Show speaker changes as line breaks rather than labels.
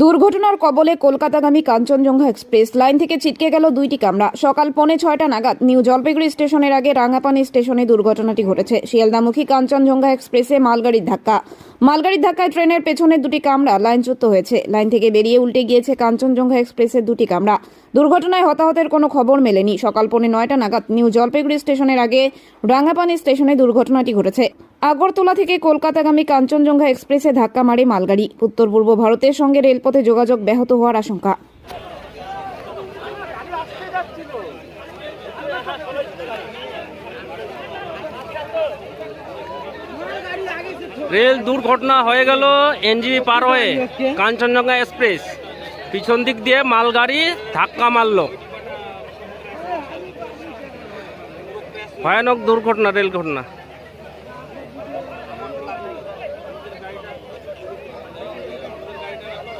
দুর্ঘটনার কবলে কলকাতাগামী Kanchenjunga express line থেকে ছিটকে গেল দুইটি কামরা। সকাল 6:45 নাগাদ নিউ জলপাইগুড়ি স্টেশনের আগে রাঙ্গাপানি স্টেশনে দুর্ঘটনাটি ঘটেছে। শিয়ালদামুখী কাঞ্চনজঙ্ঘা এক্সপ্রেসে মালগাড়ির ধাক্কায় ট্রেনের পেছনের দুটি কামরা লাইনচ্যুত হয়েছে। লাইন থেকে বেরিয়ে উল্টে গিয়েছে কাঞ্চনজঙ্ঘা এক্সপ্রেসের দুটি কামরা। দুর্ঘটনায় হতাহতের কোনো খবর মেলেনি। সকাল 9:45 নাগাদ নিউ জলপাইগুড়ি স্টেশনের আগে রাঙ্গাপানি স্টেশনে দুর্ঘটনাটি ঘটেছে। আগরতলা থেকে কলকাতাগামী কাঞ্চনজঙ্ঘা এক্সপ্রেসে ধাক্কা মারে মালগাড়ি। উত্তর পূর্ব ভারতের সঙ্গে রেলপথে যোগাযোগ ব্যাহত হওয়ার আশঙ্কা।
রেল দুর্ঘটনা হয়ে গেল এনজিবি পার হয়ে কাঞ্চনজঙ্ঘা এক্সপ্রেস পিছন দিক দিয়ে মালগাড়ি ধাক্কা মারলো। ভয়ানক দুর্ঘটনা, রেল ঘটনা।